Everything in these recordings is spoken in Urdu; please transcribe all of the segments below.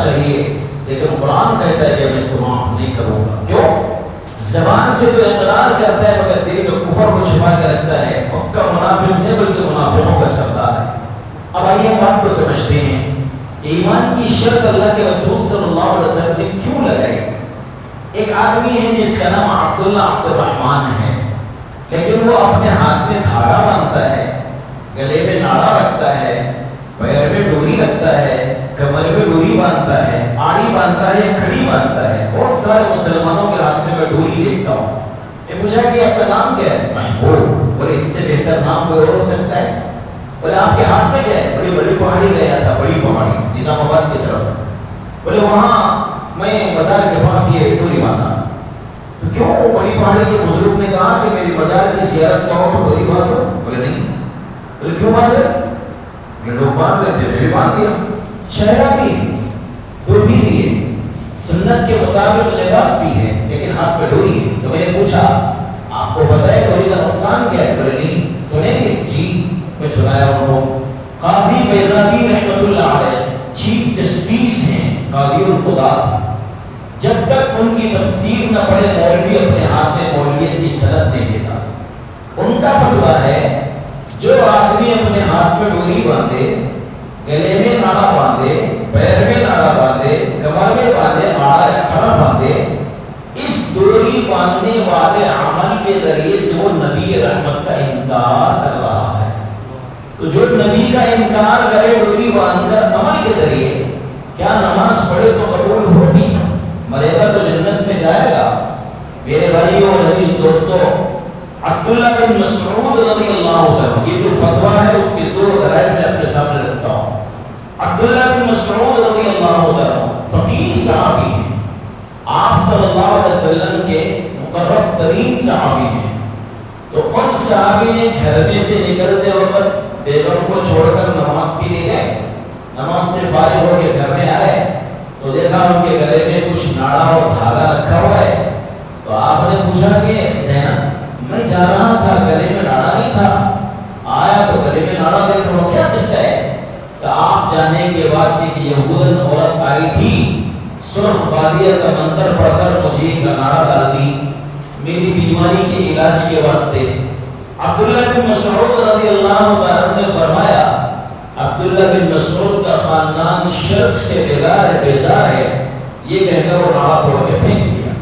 چاہیے، لیکن قرآن کہتا ہے کہ میں اس کو معاف نہیں کروں گا۔ کیوں؟ زبان سے تو اقرار کرتا ہے مگر دل میں کفر کو چھپا کے رکھتا ہے، پکا منافق نہیں بلکہ منافقوں کا سردار ہے۔ اب آئیے ہم بات کو سمجھتے ہیں، ایمان کی شرط اللہ کے رسول صلی اللہ علیہ وسلم نے کیوں لگائی؟ ایک آدمی ہے جس کا نام عبداللہ عبد الرحمن ہے، لیکن وہ اپنے ہاتھ میں دھاگا باندھتا ہے، گلے میں ناڑا رکھتا ہے، پیر میں ڈوری رکھتا ہے، کمر میں ڈوری باندھتا ہے، آڑی باندھتا ہے یا کھڑی باندھتا ہے۔ بہت سارے مسلمانوں کے ہاتھ میں ڈوری دیکھتا ہوں۔ یہ پوچھا کہ آپ کا نام کیا ہے؟ محبوب۔ بولے اس سے بہتر نام کوئی اور ہو سکتا ہے؟ بولے آپ کے ہاتھ میں کیا ہے؟ بڑی بڑی پہاڑی گیا تھا، بڑی پہاڑی نظام آباد کی طرف۔ بولے وہاں میں بازار کے پاس یہ ڈوری باندھا۔ تو کیوں؟ بڑی پہاڑی کے بزرگ نے کہا کہ میری بازار کی زیارت کرو تو ڈوری باندھو۔ بولے نہیں۔ بولے کیوں باندھے؟ بولے لوگ باندھ رہے تھے، میں بھی باندھ دیا۔ چہرہ بھی ڈوری بھی ہے، سنت کے مطابق لباس بھی ہے، لیکن ہاتھ پہ ڈوری ہے۔ تو میں نے پوچھا آپ کو پتہ ہے ڈوری کا نقصان کیا ہے؟ بولے نہیں۔ سنیں گے؟ جی میں سنایا ان کو۔ قاضی بیضاوی رحمۃ اللہ علیہ چیف جسٹس ہیں، قاضی القضات، جب تک ان کی تفسیر نہ پڑھے مولوی اپنے ہاتھ میں مولویت کی سند نہیں دیتا۔ ان کا فتویٰ ہے جو آدمی اپنے ہاتھ میں ڈوری باندھے، گلے میں ناڑا باندھے، پیر میں ناڑا باندھے، کمر میں باندھے، آڑا یا کھڑا باندھے، اس ڈوری باندھنے والے عمل کے ذریعے سے وہ نبی رحمت کا انکار کر رہا ہے۔ تو جو نبی کا انکار کرے ڈوری باندھ کر عمل کے ذریعے، کیا نماز پڑھے تو قبول ہوگی؟ مرے گا تو جنت میں جائے گا؟ میرے بھائیوں اور عزیز دوستو، عبداللہ بن مسعود رضی اللہ عنہ، یہ جو فتویٰ ہے اس کے دو دلائل میں اپنے سامنے رکھتا ہوں۔ عبداللہ بن مسعود رضی اللہ عنہ فقیہ صحابی ہیں، آپ صلی اللہ علیہ وسلم کے مقرب ترین صحابی ہیں۔ تو ان صحابی نے گھر میں سے نکلتے وقت بیگم کو چھوڑ کر نماز کے لیے گئے، نماز سے فارغ ہو کے گھر میں آئے تو دیکھا ان کے گلے میں کچھ ناڑا اور دھاگا رکھا ہوا ہے۔ تو آپ نے پوچھا کہ زینب میں جا رہا تھا، گلے میں ناڑا نہیں تھا، آیا تو گلے میں ناڑا دیکھ رہا ہوں، کیا قصہ ہے؟ کہ آپ جانے کے بعد ایک یہودن عورت آئی تھی، سرخ بادیہ کا منتر پڑھ کر مجھے ایک ناڑا ڈال دی میری بیماری کے علاج کے واسطے۔ عبداللہ بن مسعود رضی اللہ عنہ نے فرمایا عبداللہ بن مسعود کا خاندان شرک سے بیزار ہے، یہ کہہ کر وہ ناڑا توڑ کے پھینک دیا۔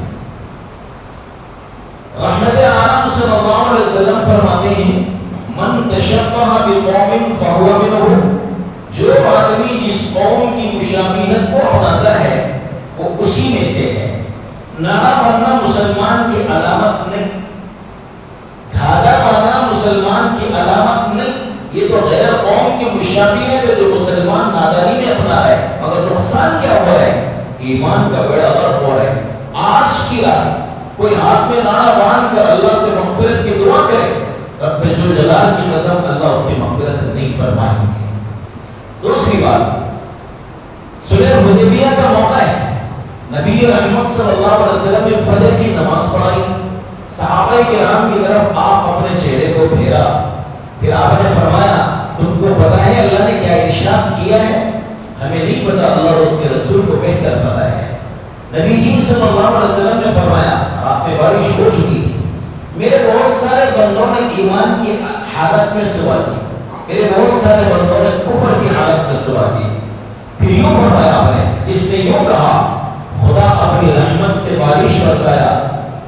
رحمت عالم صلی اللہ علیہ وسلم فرماتے ہیں من تشبہ بقوم فہو منہم، جو آدمی جس قوم کی مشابہت کو اپناتا ہے وہ اسی میں سے ہے۔ ناڑا باندھنا مسلمان کی علامت نہیں، دھاگا باندھنا مسلمان کی علامت نہیں، یہ تو غیر قوم کی مشابہت ہے جو مسلمان نادانی میں اپنا ہے، مگر نقصان کیا ہوا ہے؟ ایمان کا بیڑا غرق ہوا ہے۔ آج کی رات کوئی ہاتھ میں ناڑا باندھ کر اللہ سے مغفرت کی دعا کرے، رب ذوالجلال کی قسم اللہ اس کی مغفرت نہیں فرمائیں گے۔ دوسری بات، صلح حدیبیہ کا موقع ہے، نبی رحمت صلی اللہ علیہ وسلم نے فجر کی نماز پڑھائی، صحابہ کرام کی طرف آپ اپنے چہرے کو پھیرا، پھر آپ نے فرمایا تم کو پتا ہے اللہ نے کیا ارشاد کیا ہے؟ ہمیں نہیں پتا، اللہ اور اس کے رسول کو بہتر پتا ہے۔ نبی جی صلی اللہ علیہ وسلم نے فرمایا رات میں بارش ہو چکی تھی، میرے بہت سارے بندوں نے ایمان کی حالت میں سوال کی، میرے بہت سارے بندوں نے کفر کی حالت میں سوال کی۔ پھر یوں فرمایا آپ نے، جس نے یوں کہا خدا اپنی رحمت سے بارش برسایا،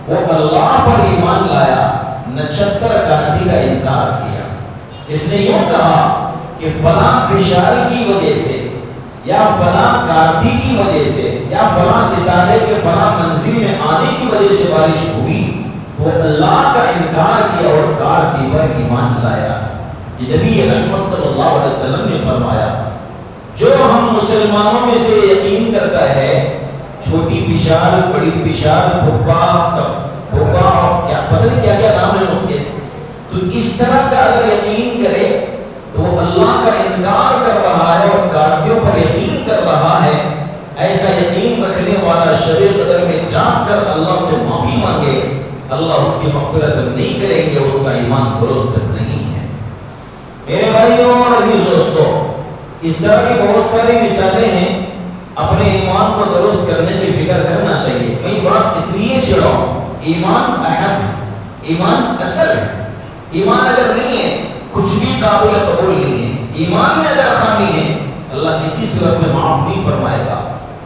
وہ اللہ پر ایمان لایا، 79 گاندھی کا انکار کیا۔ اس نے یوں کہا کہ فلاں بشار کی وجہ سے یا فلاں گاندھی کی وجہ سے یا فلاں ستارے کے فلاں منزل میں آنے کی وجہ سے بارش ہوئی، تو اللہ کا انکار کیا اور گاندھی پر ایمان لایا۔ یہ نبی رحمت صلی اللہ علیہ وسلم نے فرمایا جو ہم مسلمانوں میں سے یقین کرتا ہے چھوٹی پیشال، بڑی پیشال، پھپھا، سب پھپھا اور کیا پتہ نہیں کیا کیا نام ہے اس کے، تو اس طرح کا اگر یقین کرے تو وہ اللہ کا انکار کر رہا ہے اور گاندھیوں پر یقین کر رہا ہے۔ ایسا یقین رکھنے والا شب قدر میں جان کر اللہ سے معافی مانگے، اللہ اس کی مغفرت نہیں کریں گے، اس کا ایمان درست نہیں ہے۔ میرے بھائیوں اور عزیز دوستو، اس طرح کی بہت ساری مثالیں ہیں۔ اپنے ایمان کو درست کرنے کی فکر کرنا چاہیے. کئی بات اس لیے چھڑو، ایمان اہم، ایمان اصل ہے. ایمان اگر نہیں ہے کچھ بھی قابل قبول نہیں ہے. ایمان میں اگر خامی ہے اللہ کسی صورت میں معاف نہیں فرمائے گا.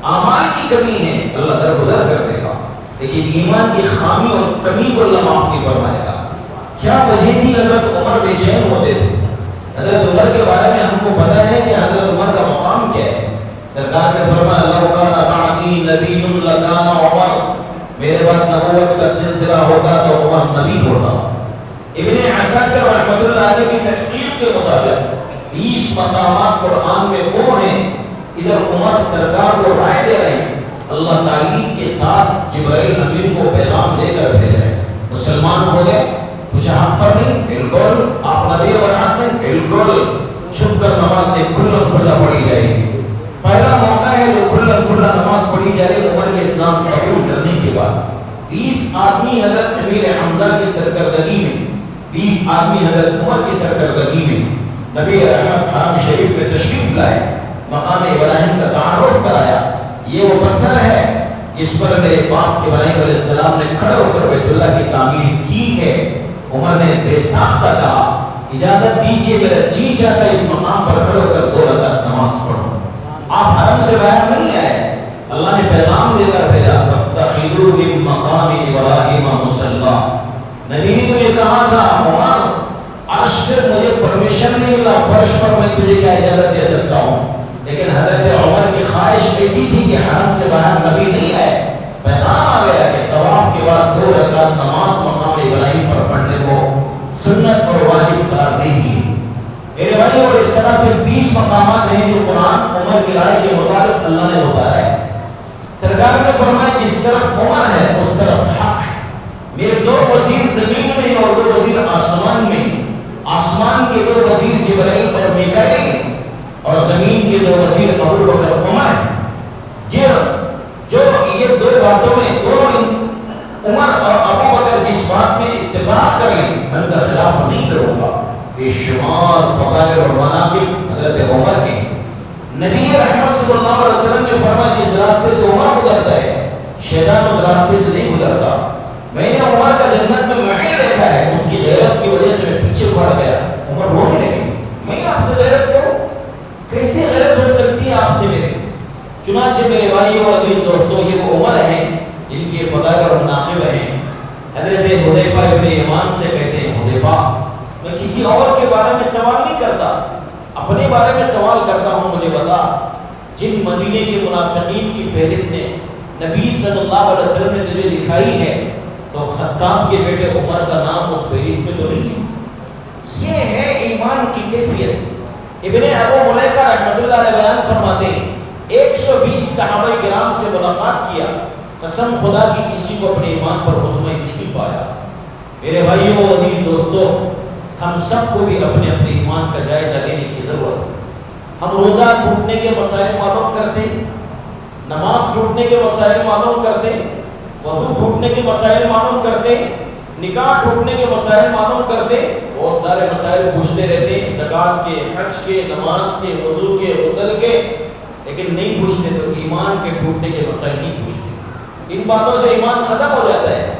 اعمال کی کمی ہے اللہ درگزر کر دے گا، لیکن ایمان کی خامی اور کمی کو اللہ معاف نہیں فرمائے گا. کیا وجہ تھی حضرت عمر بے چین ہوتے تھے؟ حضرت عمر کے بارے میں ہم کو پتا ہے کہ حضرت عمر کا مقام کیا ہے. سرکار نے فرمایا لو کان بعدی نبی لکان عمر، میرے بعد نبوت کا سلسلہ ہوتا تو عمر نبی ہوتا. ابن عساکر رحمۃ اللہ علیہ کی تحقیق کے مطابق 20 مقامات قرآن میں وہ ہیں ادھر عمر سرکار کو رائے دے رہے ہیں، اللہ تعلیم کے ساتھ جبرائیل امین کو پیغام دے کر بھیج رہے ہیں. مسلمان ہو گئے کچھ حق پر نہیں، بالکل. آپ نبی اور حق نہیں، بالکل. چھپ کر نماز ایک کھلا پڑھی جائے گی. پہلا موقع ہے جو کھلا نماز پڑھی جائے عمر کے اسلام قبول کرنے کے بعد. 20 آدمی حضرت امیر حمزہ کی سرکردگی میں، 20 آدمی حضرت عمر کی سرکردگی میں نبی رحمت حرم شریف میں تشریف لائے، مقام ابراہیم کا تعارف کرایا. یہ وہ پتھر ہے جس پر میرے باپ ابراہیم علیہ السلام نے کھڑے ہو کر بیت اللہ کی تعمیر کی ہے. عمر نے بے ساختہ کہا اجازت دیجیے، میرا جی چاہتا ہے اس مقام پر کھڑے ہو کر 2 رکعت نماز پڑھوں. آپ حرم سے باہر نہیں آئے، اللہ نے پیغام دے کر بھیجا وَاتَّخِذُوا مِن مَّقَامِ إِبْرَاهِيمَ مُصَلًّى. نبی نے مجھے کہا تھا عمر عرش سے مجھے پرمیشن نہیں ملا، فرش پر میں تجھے کیا اجازت دے سکتا ہوں. لیکن حضرت عمر کی خواہش ایسی تھی کہ حرم سے باہر نبی نہیں آئے. پیغام آ گیا کہ طواف کے بعد 2 رکعت نماز مقام ابراہیم پر پڑھنے کو سنت اور واجب قرار دے دیے. میرے بھائی اور اس طرح سے 20 مقامات ہیں جو قرآن عمر کی رائے کے مطابق اللہ نے اتارا ہے. سرکار نے فرمایا جس طرف عمر ہے اس طرف حق ہے. میرے 2 وزیر زمین میں اور 2 وزیر آسمان میں. آسمان کے 2 وزیر جبرائیل اور میکائیل ہیں اور زمین کے 2 وزیر ابو بکر عمر ہیں. جو یہ 2 باتوں میں دونوں عمر اور ابو بکر جس بات میں اتفاق کر لیں میں ان کا خلاف نہیں کروں گا. بے شمار فضائل اور مناقب حضرت عمر کے. نبی رحمت صلی اللہ علیہ وسلم نے فرمایا جس راستے سے عمر گزرتا ہے شیطان اس راستے سے نہیں گزرتا. میں نے عمر کا جنت میں محل دیکھا ہے، اس کی غیرت کی وجہ سے میں پیچھے پڑ گیا. عمر رونے لگے، میں آپ سے غیرت کروں؟ کیسے غیرت ہو سکتی ہے آپ سے میرے؟ چنانچہ میرے بھائیوں اور عزیز دوستوں یہ وہ عمر ہیں جن کے فضائل اور مناقب ہیں. حضرت حذیفہ ابن یمان سے کہتے ہیں حذیفہ میں کسی اور کے بارے میں سوال نہیں کرتا، اپنے بارے میں سوال کرتا ہوں. مجھے بتا جن مدینے کے منافقین کی فہرست نے نبی صلی اللہ علیہ وسلم نے تجھے دکھائی ہے تو خطاب کے بیٹے عمر کا نام اس فہرست میں تو نہیں ہے. یہ ہے ایمان کی کیفیت. ابن ابو ملیکہ رحمۃ اللہ علیہ بیان فرماتے ہیں 120 صحابہ کرام سے ملاقات کیا، قسم خدا کی کسی کو اپنے ایمان پر مطمئن نہیں پایا. میرے بھائیوں عزیز دوستوں ہم سب کو بھی اپنے اپنے ایمان کا جائزہ لینے کی ضرورت ہے. ہم روزہ ٹوٹنے کے مسائل معلوم کرتے ہیں، نماز ٹوٹنے کے مسائل معلوم کرتے ہیں، وضو ٹوٹنے کے مسائل معلوم کرتے ہیں، نکاح ٹوٹنے کے مسائل معلوم کرتے ہیں، بہت سارے مسائل پوچھتے رہتے ہیں، زکوٰۃ کے، حج کے، نماز کے، وضو کے، غسل کے، لیکن نہیں پوچھتے تو ایمان کے ٹوٹنے کے مسائل نہیں پوچھتے. ان باتوں سے ایمان ختم ہو جاتا ہے،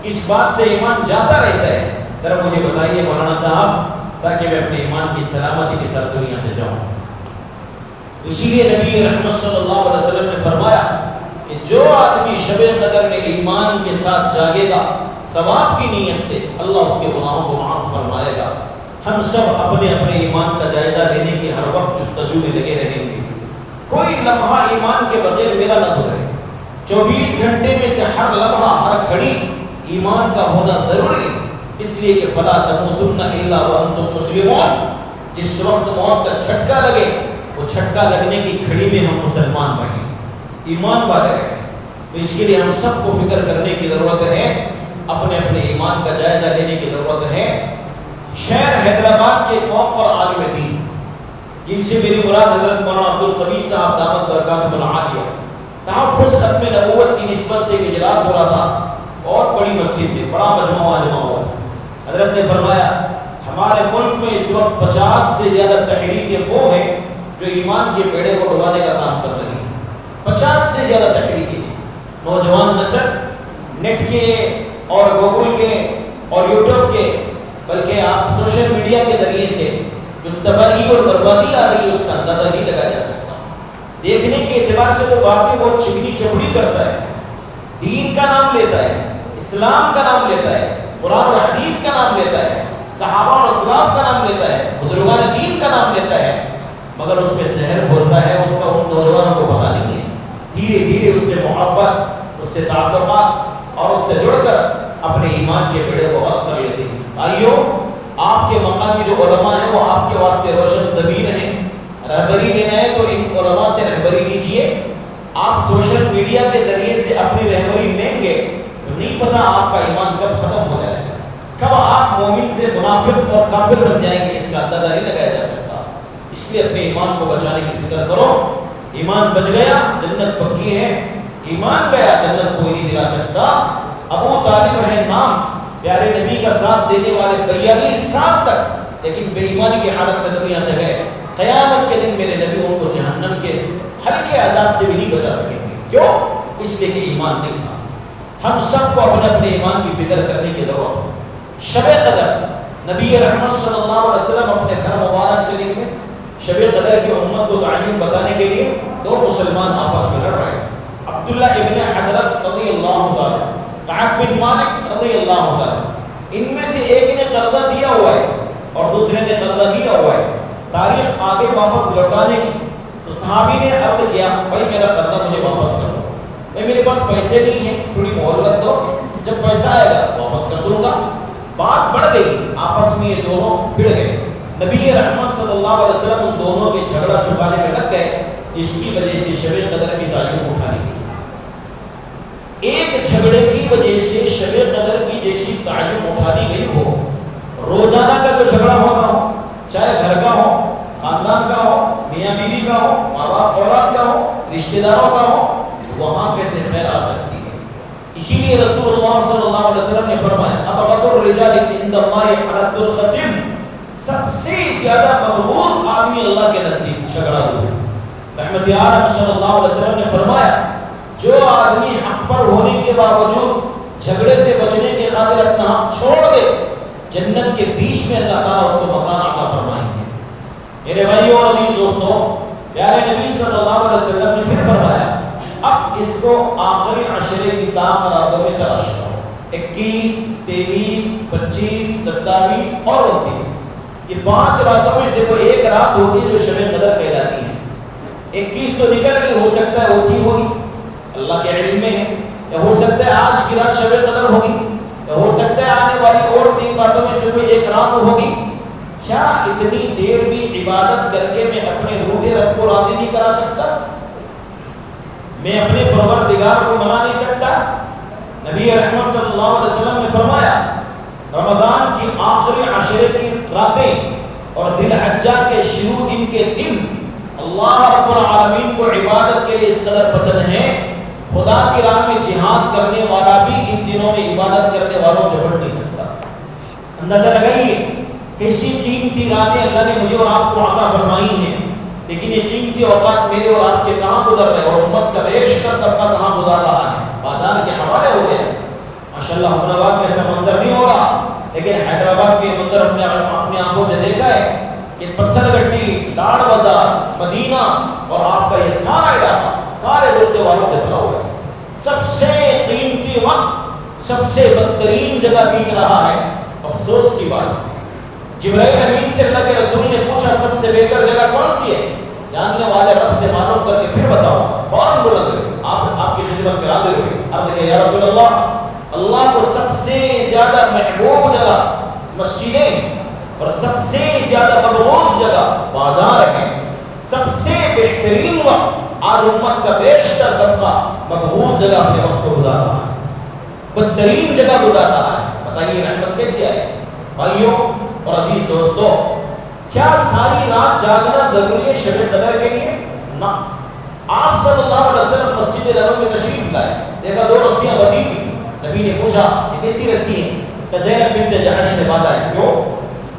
اس بات سے ایمان جاتا رہتا ہے. ذرا مجھے بتائیے مولانا صاحب تاکہ میں اپنے ایمان کی سلامتی کے ساتھ دنیا سے جاؤں. اسی لیے نبی رحمت صلی اللہ علیہ وسلم نے فرمایا کہ جو آدمی شب قدر میں ایمان کے ساتھ جاگے گا ثواب کی نیت سے اللہ اس کے گناہوں کو معاف فرمائے گا. ہم سب اپنے اپنے ایمان کا جائزہ لینے کے ہر وقت جستجو میں لگے رہیں گے. کوئی لمحہ ایمان کے بغیر میرا نہ گزرے. 24 گھنٹے میں سے ہر لمحہ ہر گھڑی ایمان کا ہونا ضروری ہے. اس لیے کہ فلا تموتن الا وانتم مسلمون. جس وقت موت کا جھٹکا لگے وہ جھٹکا لگنے کی گھڑی میں ہم مسلمان بنیں، ایمان والے رہیں. اس کے لیے ہم سب کو فکر کرنے کی ضرورت ہے، اپنے اپنے ایمان کا جائزہ لینے کی ضرورت ہے. شہر حیدرآباد کے موقع عالم دین جن سے میری مراد حضرت مولانا عبدالقوی صاحب دامت برکاتہم العالیہ تحفظ ختم نبوت کی نسبت سے ایک اجلاس ہو رہا تھا اور بڑی مسجد میں بڑا مجمع ہوا. حضرت نے فرمایا ہمارے ملک میں اس وقت 50 سے زیادہ تحریکیں وہ ہیں جو ایمان کے بیڑے کو ڈبانے کا کام کر رہی ہیں. زیادہ تحریکی ہے. نوجوان نسل نیٹ کے اور گوگل کے اور یوٹیوب کے بلکہ آپ سوشل میڈیا کے ذریعے سے جو تباہی اور بربادی آ رہی ہے اس کا اندازہ نہیں لگایا جا سکتا. دیکھنے کے اعتبار سے تو باتیں بہت چکنی چپڑی کرتا ہے, دین کا نام لیتا ہے, اسلام کا نام لیتا ہے, قرآن و حدیث کا نام لیتا ہے, صحابہ اور اسلاف کا نام لیتا ہے, بزرگان دین کا نام لیتا ہے, مگر اس میں زہر بولتا ہے, اس کا ان نوجوانوں کو پتہ نہیں ہے. دھیرے دھیرے اس سے محبت, اس سے تعلقات اور اس سے جڑ کر اپنے ایمان کے بیڑے کو غرق کر لیتے ہیں. آئیو, آپ کے مقامی جو علماء ہیں وہ آپ کے واسطے روشن ضمیر ہیں. رہبری لینا ہے تو ان علماء سے رہبری لیجئے. آپ سوشل میڈیا کے ذریعے سے اپنی رہبری لیں گے تو نہیں پتا آپ کا ایمان کب ختم ہو جائے گا, کب آپ مومن سے منافق اور کافر بن جائیں گے, اس کا اندازہ نہیں لگایا جا سکتا. اس لیے اپنے ایمان کو بچانے کی فکر کرو. ایمان بچ گیا جنت پکی ہے, ایمان گیا جنت کوئی نہیں دلا سکتا. ابو طالب ہے نام, پیارے نبی کا ساتھ دینے والے 42 سال تک, لیکن بے ایمانی کی حالت میں دنیا سے گئے. قیامت کے دن میرے نبی ان کو جہنم کے ہلکے عذاب سے بھی نہیں بچا سکیں گے. کیوں؟ اس لیے کہ ایمان نہیں تھا. ہم سب کو اپنے اپنے ایمان کی فکر کرنے کی ضرورت ہے. شب قدر نبی رحمت صلی اللہ علیہ وسلم اپنے گھر مبارک سے نکلے. شب قدر کی امت کو تعلیم بتانے کے لیے دو مسلمان آپس میں لڑ رہے تھے. عبداللہ ابن حضرت رضی اللہ تعالی, کعب بن مالک رضی اللہ تعالی, ان میں سے ایک نے قرضہ دیا ہوا ہے اور دوسرے نے قرضہ دیا ہوا ہے. تاریخ آگے واپس لوٹانے کی تو صحابی نے عرض کیا, بھائی میرا قرضہ مجھے واپس کر دو, بھائی میرے پاس پیسے نہیں ہیں, تھوڑی مہلت دو, جب پیسہ آئے گا واپس کر دوں گا. بات بڑھ گئی, آپس میں یہ دونوں بھڑ گئے. نبی رحمت صلی اللہ علیہ وسلم ان دونوں کے جھگڑا چھپانے میں لگ گئے, جس کی وجہ سے شب قدر کی تعلیم اٹھانی تھی. ایک جھگڑے کی وجہ سے شب قدر کی جیسی تعلیم اٹھا دی گئی ہو. روزانہ کا جو جھگڑا ہوتا ہو, چاہے گھر کا ہو, خاندان کا ہو, میاں بیوی کا ہو, ماں باپ اولاد کا ہو, رشتہ داروں کا ہو, وہاں کیسے خیر آ سکتی ہے. اسی لیے رسول اللہ صلی اللہ علیہ وسلم نے فرمایا, ابغض الرجال عند اللہ العد الخصم, سب سے زیادہ مبغوض آدمی اللہ کے نزدیک جھگڑا ہوا ہے. رحمت عالم صلی اللہ علیہ وسلم نے فرمایا, جو آدمی حق پر ہونے کے باوجود جھگڑے سے بچنے کے خاطر اپنا حق چھوڑ دے, جنت کے بیچ میں اللہ تعالیٰ اس کو مکان عطا فرمائیں گے. میرے بھائیوں اور عزیز دوستوں, پیارے نبی صلی اللہ علیہ وسلم نے پھر فرمایا, اب اس کو آخری عشرے کی تام راتوں میں تلاش کرو. 21, 23, 25, 27 اور 29, یہ 5 راتوں میں سے کوئی ایک رات ہوتی ہے جو شب قدر کہلاتی ہے. 21 تو نکل گئی, ہو سکتا ہے ہوتی ہوگی, اللہ کے علم میں ہے, یا ہو سکتا ہے آج کی رات شب قدر ہوگی, یا ہو سکتا ہے آنے والی اور 3 راتوں میں سے کوئی ایک رات ہوگی. کیا اتنی دیر بھی عبادت کر کے میں اپنے روح رب کو راضی نہیں کرا سکتا؟ میں اپنے پروردگار کو منا نہیں سکتا؟ نبی رحمت صلی اللہ علیہ وسلم نے فرمایا, رمضان کی آخری عشرے کی راتیں اور ذی الحجہ کے شروع دن کے دن اللہ رب العالمین کو عبادت کے لیے اس قدر پسند ہے, خدا کی راہ میں جہاد کرنے والا بھی ان دنوں میں عبادت کرنے والوں سے بڑھ نہیں سکتا. اندازہ لگائیے کیسی قیمتی راتیں اللہ نے مجھے اور آپ کو عطا فرمائی ہیں, لیکن یہ قیمتی اوقات میرے اور آپ کے کہاں گزر رہے ہیں, اور امت کا بیشتر طبقہ کہاں گزار رہا ہے, بازار کے حوالے ہو گئے. ماشاءاللہ حیدرآباد میں ایسا منظر نہیں ہوگا, لیکن حیدرآباد کے منظر اپنے آنکھوں سے دیکھا ہے کہ پتھر گٹی, لاڑ بازار, مدینہ اور آپ کا یہ سارا علاقہ کارے بولتے والوں سے بھرا ہوا ہے. سب سے قیمتی وقت سب سے بدترین جگہ بیت رہا ہے. افسوس کی بات, جبرائیل امین سے اللہ کے رسول نے پوچھا سب سے بہتر جگہ کون سی ہے؟ جاننے والے رب سے معلوم کر کے پھر بتاؤ. فوراً بولا گئے, آپ کی خدمت میں حاضر ہوئے, عرض کیا یا رسول اللہ, اللہ کو سب سے زیادہ محبوب جگہ مسجدیں اور سب سے زیادہ مبغوض جگہ بازار ہے. سب سے بہترین وقت آج امت کا بیشتر طبقہ مبغوض جگہ اپنے وقت کو گزار رہا ہے, بدترین جگہ گزار رہا ہے. بتائیے رحمت کیسے آئے؟ بھائیوں اور عزیز دوستو, کیا ساری رات جاگنا ضروری ہے شب قدر کے لیے؟ نہ. آپ صلی اللہ علیہ وسلم مسجد نبوی میں تشریف لائے, دیکھا 2 رسیاں بدی ہوئی. نبی نے پوچھا یہ کیسی رسی ہیں؟ کہ زینب بنت جحش نے باندھا ہے. کیوں؟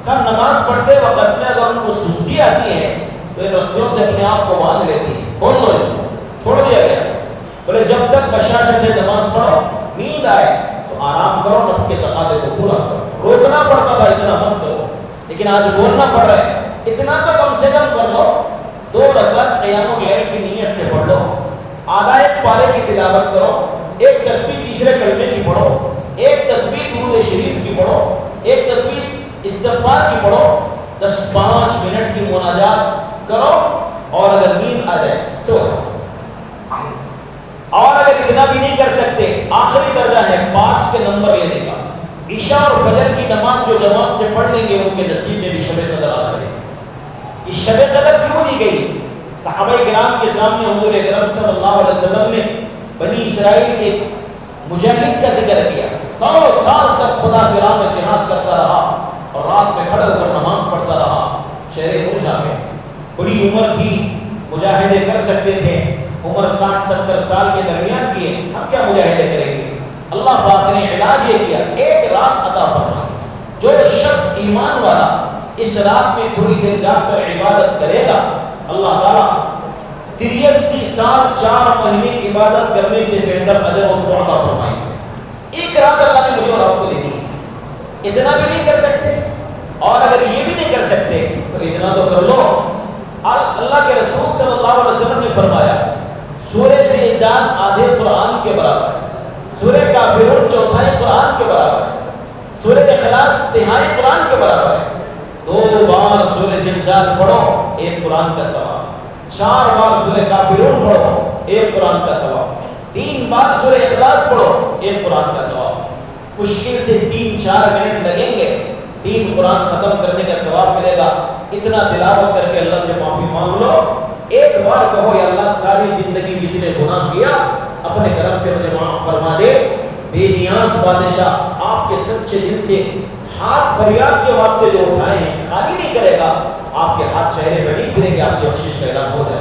کہ نماز پڑھتے وقت میں اگر ان کو سستی آتی ہے تو ان رسیوں سے اپنے آپ کو باندھ لیتی ہے, کھول دو اس کو. چھوڑ دیا گیا. بولے جب تک بشاشت ہے نماز پڑھو، نیند آئے تو آرام کرو، نفس کے تقاضے کو پورا کرو. روکنا پڑتا تھا اتنا مت کرو، لیکن آج بولنا پڑ رہا ہے اتنا تو کم سے کم کر لو. 2 رکعت قیام اللیل کی نیت سے پڑھ لو، آدھا ایک پارے کی تلاوت کرو، ایک تسبیح تیسرے کلمے کی پڑھو، ایک تسبیح درود شریف کی پڑھو، ایک تسبیح استغفار کی پڑھو، 10-5 منٹ کی مناجات کرو، اور اگر نیند آ جائے سو جاؤ. اور اگر اتنا بھی نہیں کر سکتے، آخری درجہ ہے پاس کے نمبر لینے کا. عشاء اور فجر کی نماز جو جماعت سے پڑھ لیں گے ان کے نصیب میں بھی شب قدر آ جائے. یہ شب قدر کیوں دی گئی؟ صحابہ کرام کے سامنے حضور اکرم صلی اللہ علیہ وسلم نے بنی اسرائیل کے مجاہد کا ذکر کیا. 100 سال تک خدا کی راہ میں جہاد کرتا رہا اور رات میں کھڑے ہو کر نماز پڑھتا رہا. چہرے مرجھا گئے، بڑی عمر تھی، مجاہدے کر سکتے تھے، عمر 60-70 سال کے درمیان کی ہے، ہم کیا مجاہدے کریں گے؟ اللہ پاک نے علاج یہ کیا، ایک رات عطا فرمائی. جو شخص ایمان والا اس رات میں تھوڑی دیر جا کر عبادت کرے گا، اللہ تعالیٰ 83 سال 4 مہینے عبادت کرنے سے بہتر اجر اس کو عطا فرمائیں گے. ایک رات اللہ نے مجھے اور آپ کو دے دی. اتنا بھی نہیں کر سکتے، اور اگر یہ بھی نہیں کر سکتے تو اتنا تو کر لو. اللہ کے رسول صلی اللہ علیہ وسلم نے فرمایا سورہ زلزال آدھے قرآن کے برابر ہے، سورہ کافرون چوتھائی قرآن کے برابر ہے، سورہ اخلاص تہائی قرآن کے برابر ہے. 2 بار سورہ زلزال پڑھو، 1 قرآن کا ثواب. 4 بار سورہ کافرون پڑھو، 1 قرآن کا ثواب. 3 بار سورہ اخلاص پڑھو، 1 قرآن کا ثواب. مشکل سے 3-4 منٹ لگیں گے، 3 قرآن ختم کرنے کا ثواب ملے گا. اتنا تلاوت کر کے اللہ سے معافی مانگ لو. ایک بار کہو یا اللہ ساری زندگی جتنے گناہ کیا اپنے کرم سے مجھے معاف فرما دے. بے نیاز بادشاہ آپ کے سچے دل سے ہاتھ فریاد کے واسطے جو اٹھائے ہیں خالی نہیں کرے گا. آپ کے ہاتھ چہرے پہ نہیں پھریں گے، آپ کی بخشش کا اعلان ہو جائے.